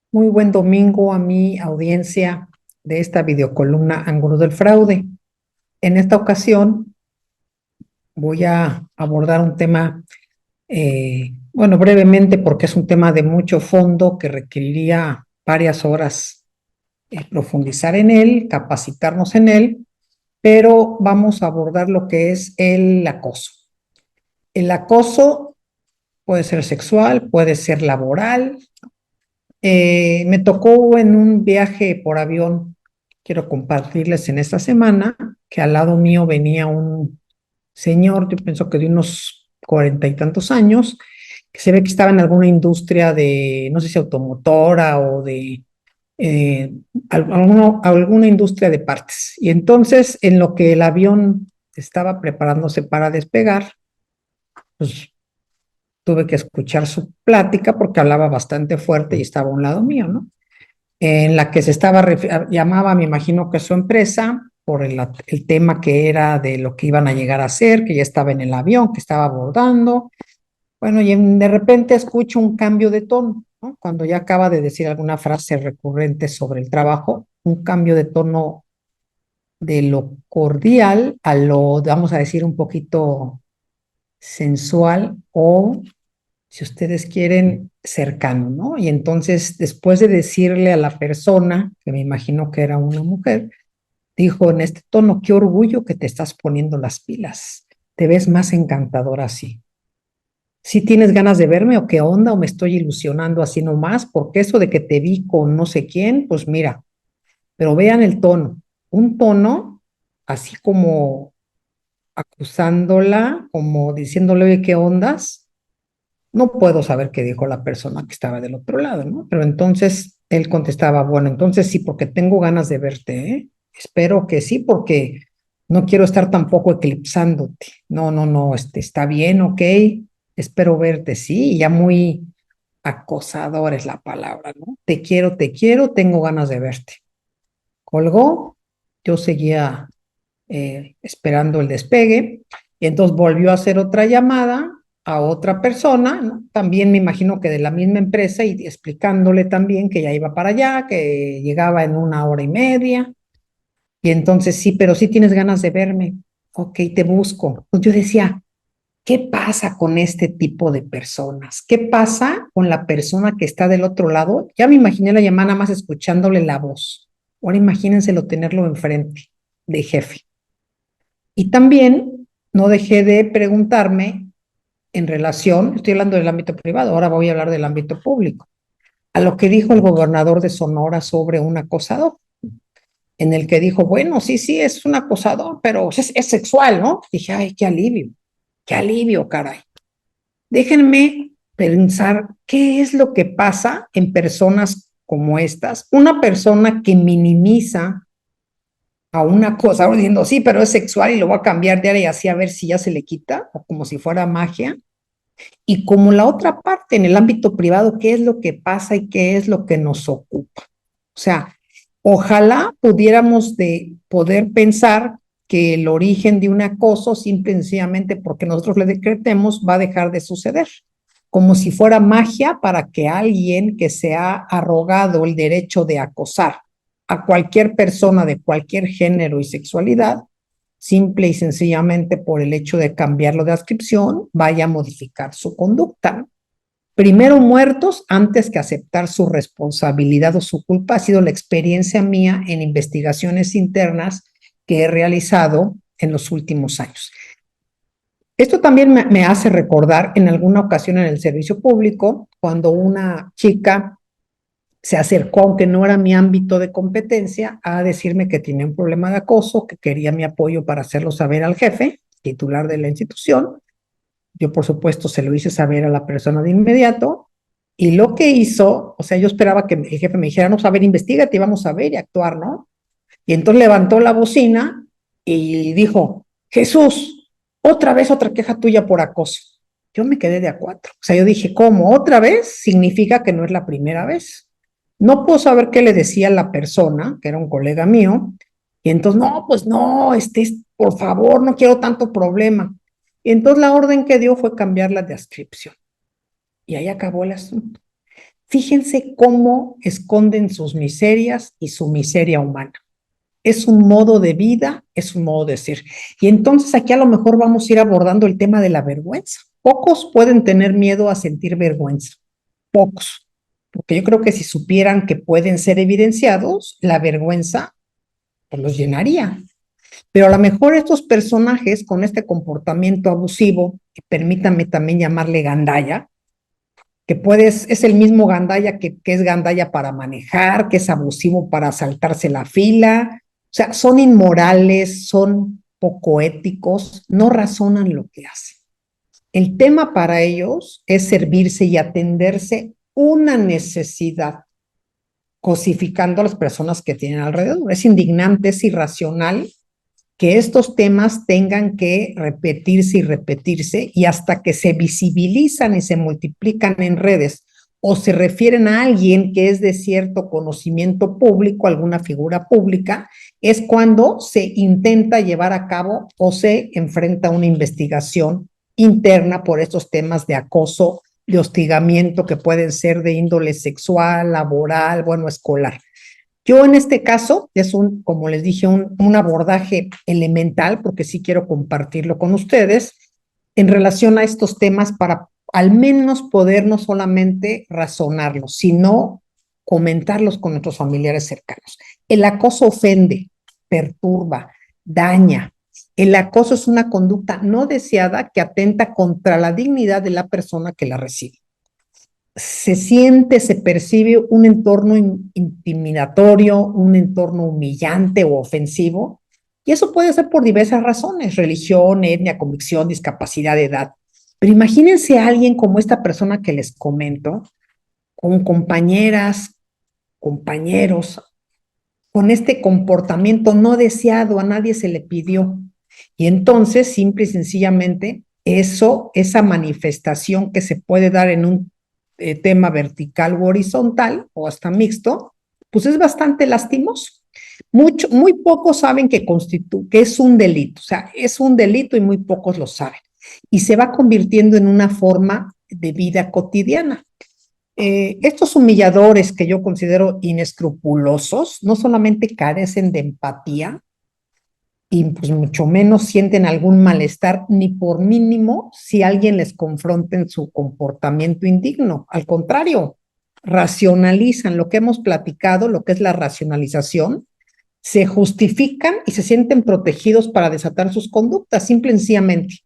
Muy buen domingo a mi audiencia de esta videocolumna Ángulo del Fraude. En esta ocasión voy a abordar un tema, bueno, brevemente porque es un tema de mucho fondo que requeriría varias horas profundizar en él, capacitarnos en él, pero vamos a abordar lo que es el acoso. El acoso puede ser sexual, puede ser laboral. Me tocó en un viaje por avión, quiero compartirles en esta semana, que al lado mío venía un señor, yo pienso que de unos 40 y tantos años, que se ve que estaba en alguna industria de, no sé si automotora o de eh, alguna industria de partes. Y entonces, en lo que el avión estaba preparándose para despegar, pues tuve que escuchar su plática porque hablaba bastante fuerte y estaba a un lado mío, ¿no? En la que se estaba, llamaba, me imagino que su empresa, por el tema que era de lo que iban a llegar a hacer, que ya estaba en el avión, que estaba abordando. Bueno, y de repente escucho un cambio de tono, ¿no? Cuando ya acaba de decir alguna frase recurrente sobre el trabajo, un cambio de tono de lo cordial a lo, vamos a decir, un poquito sensual o si ustedes quieren, cercano, ¿no? Y entonces, después de decirle a la persona, que me imagino que era una mujer, dijo en este tono, qué orgullo que te estás poniendo las pilas, te ves más encantadora así. ¿Si tienes ganas de verme o qué onda o me estoy ilusionando así nomás? Porque eso de que te vi con no sé quién, pues mira, pero vean el tono, un tono así como acusándola, como diciéndole, oye, ¿qué ondas? No puedo saber qué dijo la persona que estaba del otro lado, ¿no? Pero entonces él contestaba, bueno, entonces sí, porque tengo ganas de verte, ¿eh? Espero que sí, porque no quiero estar tampoco eclipsándote. No, no, no, está bien, ok, espero verte, sí, y ya muy acosador es la palabra, ¿no? Te quiero, tengo ganas de verte. Colgó, yo seguía esperando el despegue, y entonces volvió a hacer otra llamada a otra persona, ¿no? También me imagino que de la misma empresa y explicándole también que ya iba para allá, que llegaba en 1 hora y media, y entonces sí, pero sí tienes ganas de verme, ok, te busco. Pues yo decía, ¿qué pasa con este tipo de personas? ¿Qué pasa con la persona que está del otro lado? Ya me imaginé la llamada más escuchándole la voz. Ahora imagínenselo tenerlo enfrente de jefe. Y también no dejé de preguntarme en relación, estoy hablando del ámbito privado, ahora voy a hablar del ámbito público, a lo que dijo el gobernador de Sonora sobre un acosador, en el que dijo, bueno, sí, sí, es un acosador, pero es sexual, ¿no? Dije, ay, qué alivio, caray. Déjenme pensar qué es lo que pasa en personas como estas. Una persona que minimiza a una cosa, ahora diciendo, sí, pero es sexual y lo voy a cambiar de área y así a ver si ya se le quita, o como si fuera magia. Y como la otra parte, en el ámbito privado, ¿qué es lo que pasa y qué es lo que nos ocupa? O sea, ojalá pudiéramos de poder pensar que el origen de un acoso, simple y sencillamente porque nosotros le decretemos, va a dejar de suceder, como si fuera magia para que alguien que se ha arrogado el derecho de acosar a cualquier persona de cualquier género y sexualidad, simple y sencillamente por el hecho de cambiarlo de adscripción, vaya a modificar su conducta. Primero muertos antes que aceptar su responsabilidad o su culpa ha sido la experiencia mía en investigaciones internas que he realizado en los últimos años. Esto también me hace recordar en alguna ocasión en el servicio público, cuando una chica se acercó, aunque no era mi ámbito de competencia, a decirme que tenía un problema de acoso, que quería mi apoyo para hacerlo saber al jefe, titular de la institución. Yo, por supuesto, se lo hice saber a la persona de inmediato. Y lo que hizo, o sea, yo esperaba que el jefe me dijera, no, a ver, investigate, vamos a ver y actuar, ¿no? Y entonces levantó la bocina y dijo, Jesús, otra vez otra queja tuya por acoso. Yo me quedé de a cuatro. O sea, yo dije, ¿cómo? ¿Otra vez? Significa que no es la primera vez. No puedo saber qué le decía la persona, que era un colega mío, y entonces, no, pues no, por favor, no quiero tanto problema. Y entonces la orden que dio fue cambiar la descripción. Y ahí acabó el asunto. Fíjense cómo esconden sus miserias y su miseria humana. Es un modo de vida, es un modo de ser. Y entonces aquí a lo mejor vamos a ir abordando el tema de la vergüenza. Pocos pueden tener miedo a sentir vergüenza, pocos, porque yo creo que si supieran que pueden ser evidenciados, la vergüenza pues, los llenaría. Pero a lo mejor estos personajes con este comportamiento abusivo, que permítanme también llamarle gandalla, que es el mismo gandalla que es gandalla para manejar, que es abusivo para saltarse la fila, o sea, son inmorales, son poco éticos, no razonan lo que hacen. El tema para ellos es servirse y atenderse una necesidad, cosificando a las personas que tienen alrededor. Es indignante, es irracional que estos temas tengan que repetirse y repetirse y hasta que se visibilizan y se multiplican en redes o se refieren a alguien que es de cierto conocimiento público, alguna figura pública, es cuando se intenta llevar a cabo o se enfrenta a una investigación interna por estos temas de acoso, de hostigamiento que pueden ser de índole sexual, laboral, bueno, escolar. Yo en este caso es como les dije, un abordaje elemental, porque sí quiero compartirlo con ustedes, en relación a estos temas para al menos poder no solamente razonarlos, sino comentarlos con nuestros familiares cercanos. El acoso ofende, perturba, daña. El acoso es una conducta no deseada que atenta contra la dignidad de la persona que la recibe. Se siente, se percibe un entorno intimidatorio, un entorno humillante o ofensivo, y eso puede ser por diversas razones, religión, etnia, convicción, discapacidad de edad. Pero imagínense a alguien como esta persona que les comento, con compañeras, compañeros, con este comportamiento no deseado, a nadie se le pidió. Y entonces, simple y sencillamente, esa manifestación que se puede dar en un tema vertical u horizontal o hasta mixto, pues es bastante lastimoso. Muy pocos saben que es un delito, o sea, es un delito y muy pocos lo saben. Y se va convirtiendo en una forma de vida cotidiana. Estos humilladores que yo considero inescrupulosos no solamente carecen de empatía y pues mucho menos sienten algún malestar ni por mínimo si alguien les confronta en su comportamiento indigno. Al contrario, racionalizan lo que hemos platicado, lo que es la racionalización, se justifican y se sienten protegidos para desatar sus conductas, simple y sencillamente.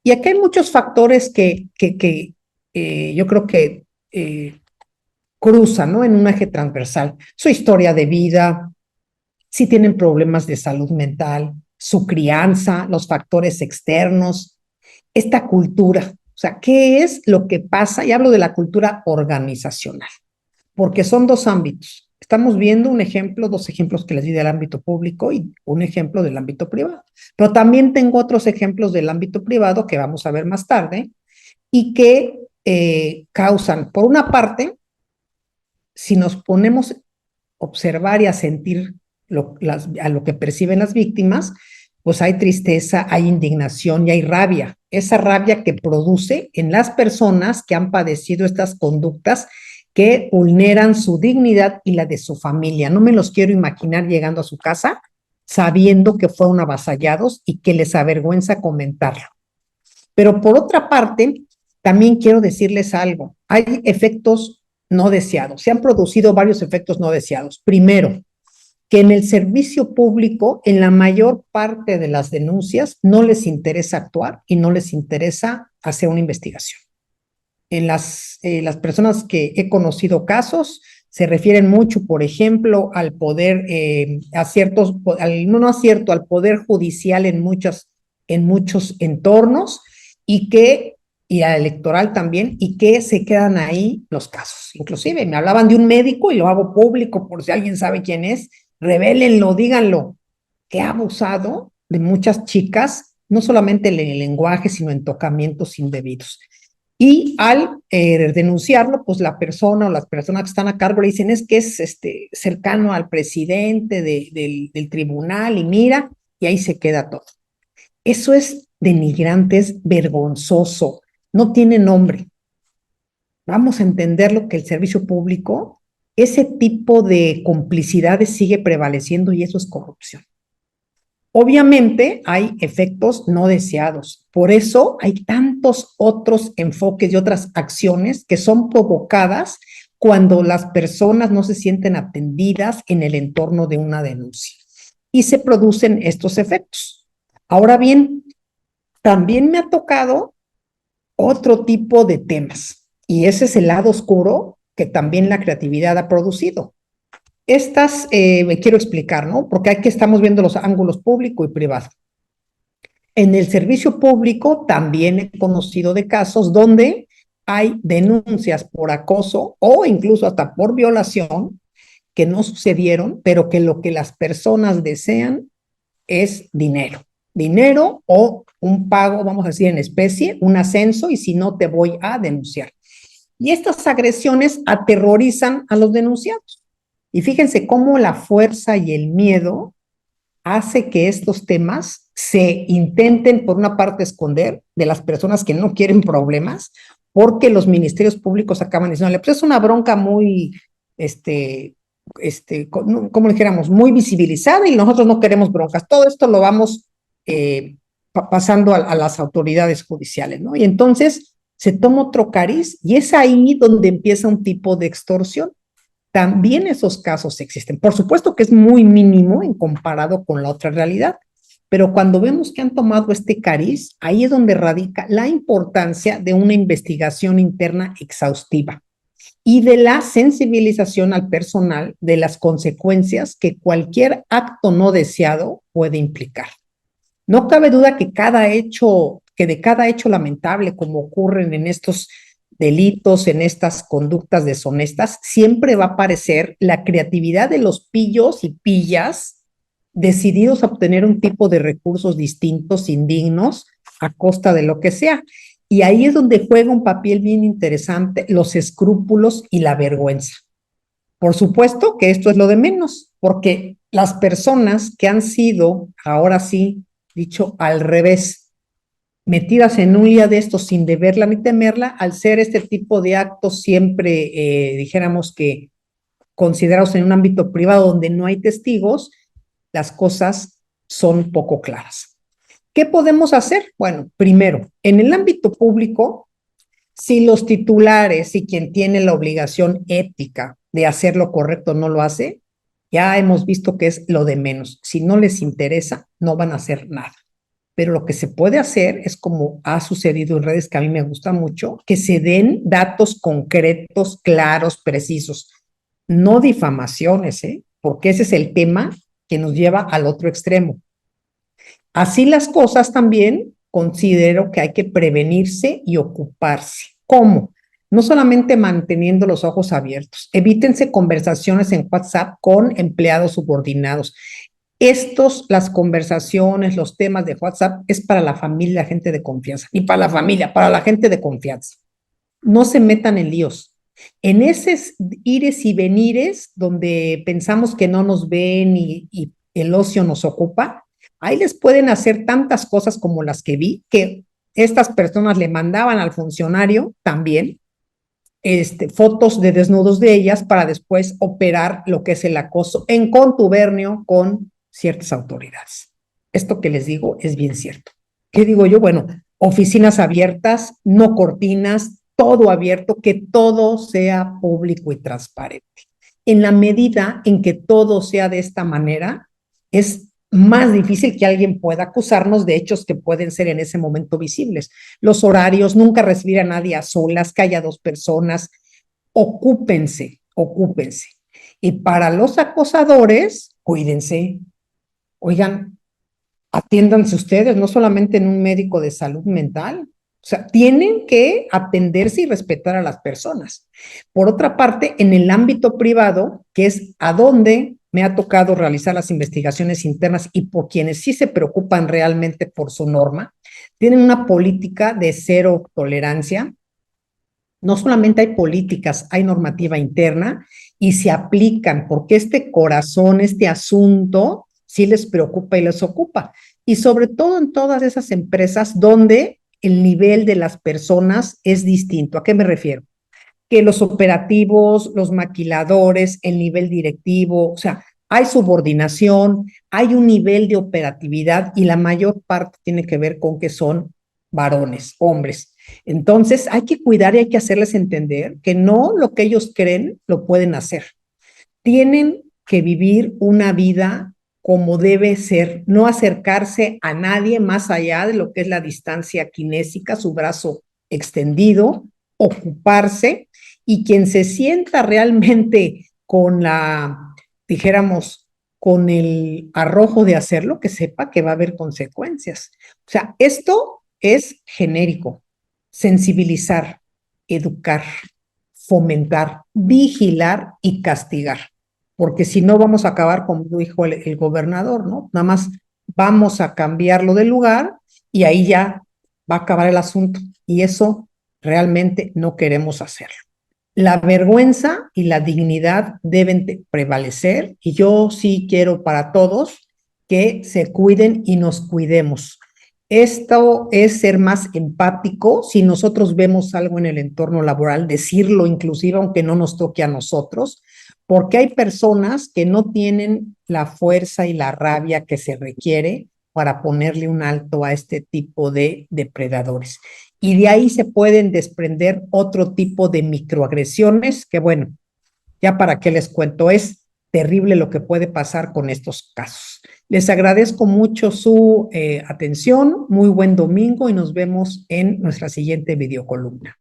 Y aquí hay muchos factores que yo creo que cruzan, ¿no? En un eje transversal. Su historia de vida, si tienen problemas de salud mental, su crianza, los factores externos, esta cultura. O sea, ¿qué es lo que pasa? Y hablo de la cultura organizacional, porque son dos ámbitos. Estamos viendo un ejemplo, dos ejemplos que les di del ámbito público y un ejemplo del ámbito privado. Pero también tengo otros ejemplos del ámbito privado que vamos a ver más tarde y que causan, por una parte, si nos ponemos a observar y a sentir a lo que perciben las víctimas, pues hay tristeza, hay indignación y hay rabia. Esa rabia que produce en las personas que han padecido estas conductas que vulneran su dignidad y la de su familia. No me los quiero imaginar llegando a su casa sabiendo que fueron avasallados y que les avergüenza comentarlo. Pero por otra parte, también quiero decirles algo. Hay efectos no deseados. Se han producido varios efectos no deseados. Primero, que en el servicio público, en la mayor parte de las denuncias, no les interesa actuar y no les interesa hacer una investigación. En las personas que he conocido casos, se refieren mucho, por ejemplo, al poder, al poder judicial en muchos entornos y al electoral también, y que se quedan ahí los casos. Inclusive me hablaban de un médico y lo hago público por si alguien sabe quién es, revélenlo, díganlo, que ha abusado de muchas chicas, no solamente en el lenguaje, sino en tocamientos indebidos. Y al denunciarlo, pues la persona o las personas que están a cargo le dicen es que es cercano al presidente del tribunal y mira, y ahí se queda todo. Eso es denigrante, es vergonzoso, no tiene nombre. vamos a entender lo que el servicio público, ese tipo de complicidades sigue prevaleciendo y eso es corrupción. Obviamente hay efectos no deseados, por eso hay tantos otros enfoques y otras acciones que son provocadas cuando las personas no se sienten atendidas en el entorno de una denuncia y se producen estos efectos. Ahora bien, también me ha tocado otro tipo de temas y ese es el lado oscuro que también la creatividad ha producido. Estas me quiero explicar, ¿no? Porque aquí estamos viendo los ángulos público y privado. En el servicio público también he conocido de casos donde hay denuncias por acoso o incluso hasta por violación que no sucedieron, pero que lo que las personas desean es dinero. Dinero o un pago, vamos a decir, en especie, un ascenso, y si no te voy a denunciar. Y estas agresiones aterrorizan a los denunciados. Y fíjense cómo la fuerza y el miedo hace que estos temas se intenten, por una parte, esconder de las personas que no quieren problemas, porque los ministerios públicos acaban diciendo, pues es una bronca muy, como dijéramos, muy visibilizada y nosotros no queremos broncas. Todo esto lo vamos pasando a las autoridades judiciales, ¿no? Y entonces se toma otro cariz y es ahí donde empieza un tipo de extorsión. También esos casos existen. Por supuesto que es muy mínimo en comparado con la otra realidad, pero cuando vemos que han tomado este cariz, ahí es donde radica la importancia de una investigación interna exhaustiva y de la sensibilización al personal de las consecuencias que cualquier acto no deseado puede implicar. No cabe duda que de cada hecho lamentable, como ocurren en estos delitos, en estas conductas deshonestas, siempre va a aparecer la creatividad de los pillos y pillas decididos a obtener un tipo de recursos distintos, indignos, a costa de lo que sea. Y ahí es donde juega un papel bien interesante los escrúpulos y la vergüenza. Por supuesto que esto es lo de menos, porque las personas que han sido, ahora sí, dicho al revés, metidas en un día de estos sin deberla ni temerla, al ser este tipo de actos siempre, dijéramos que considerados en un ámbito privado donde no hay testigos, las cosas son poco claras. ¿Qué podemos hacer? Bueno, primero, en el ámbito público, si los titulares y quien tiene la obligación ética de hacer lo correcto no lo hace, ya hemos visto que es lo de menos. Si no les interesa, no van a hacer nada. Pero lo que se puede hacer es, como ha sucedido en redes, que a mí me gusta mucho, que se den datos concretos, claros, precisos, no difamaciones, ¿eh? Porque ese es el tema que nos lleva al otro extremo. Así las cosas, también considero que hay que prevenirse y ocuparse. ¿Cómo? No solamente manteniendo los ojos abiertos. Evítense conversaciones en WhatsApp con empleados subordinados. Las conversaciones, los temas de WhatsApp es para la familia, la gente de confianza. Y para la familia, para la gente de confianza. No se metan en líos. En esos ires y venires donde pensamos que no nos ven y el ocio nos ocupa, ahí les pueden hacer tantas cosas como las que vi, que estas personas le mandaban al funcionario también fotos de desnudos de ellas para después operar lo que es el acoso en contubernio con ciertas autoridades. Esto que les digo es bien cierto. ¿Qué digo yo? Bueno, oficinas abiertas, no cortinas, todo abierto, que todo sea público y transparente. En la medida en que todo sea de esta manera, es más difícil que alguien pueda acusarnos de hechos que pueden ser en ese momento visibles. Los horarios, nunca recibir a nadie a solas, que haya dos personas. Ocúpense, ocúpense. Y para los acosadores, cuídense. Oigan, atiéndanse ustedes, no solamente en un médico de salud mental. O sea, tienen que atenderse y respetar a las personas. Por otra parte, en el ámbito privado, que es a donde me ha tocado realizar las investigaciones internas y por quienes sí se preocupan realmente por su norma, tienen una política de cero tolerancia. No solamente hay políticas, hay normativa interna y se aplican porque este corazón, este asunto, sí les preocupa y les ocupa. Y sobre todo en todas esas empresas donde el nivel de las personas es distinto. ¿A qué me refiero? que los operativos, los maquiladores, el nivel directivo, o sea, hay subordinación, hay un nivel de operatividad y la mayor parte tiene que ver con que son varones, hombres. Entonces hay que cuidar y hay que hacerles entender que no lo que ellos creen lo pueden hacer. Tienen que vivir una vida como debe ser, no acercarse a nadie más allá de lo que es la distancia kinésica, su brazo extendido, ocuparse, y quien se sienta realmente con la, dijéramos, con el arrojo de hacerlo, que sepa que va a haber consecuencias. O sea, esto es genérico, sensibilizar, educar, fomentar, vigilar y castigar, porque si no vamos a acabar como dijo el gobernador, ¿no? Nada más vamos a cambiarlo de lugar y ahí ya va a acabar el asunto y eso realmente no queremos hacerlo. La vergüenza y la dignidad deben de prevalecer y yo sí quiero para todos que se cuiden y nos cuidemos. Esto es ser más empático. Si nosotros vemos algo en el entorno laboral, decirlo inclusive aunque no nos toque a nosotros, porque hay personas que no tienen la fuerza y la rabia que se requiere para ponerle un alto a este tipo de depredadores. Y de ahí se pueden desprender otro tipo de microagresiones que, bueno, ya para qué les cuento, es terrible lo que puede pasar con estos casos. Les agradezco mucho su atención, muy buen domingo y nos vemos en nuestra siguiente videocolumna.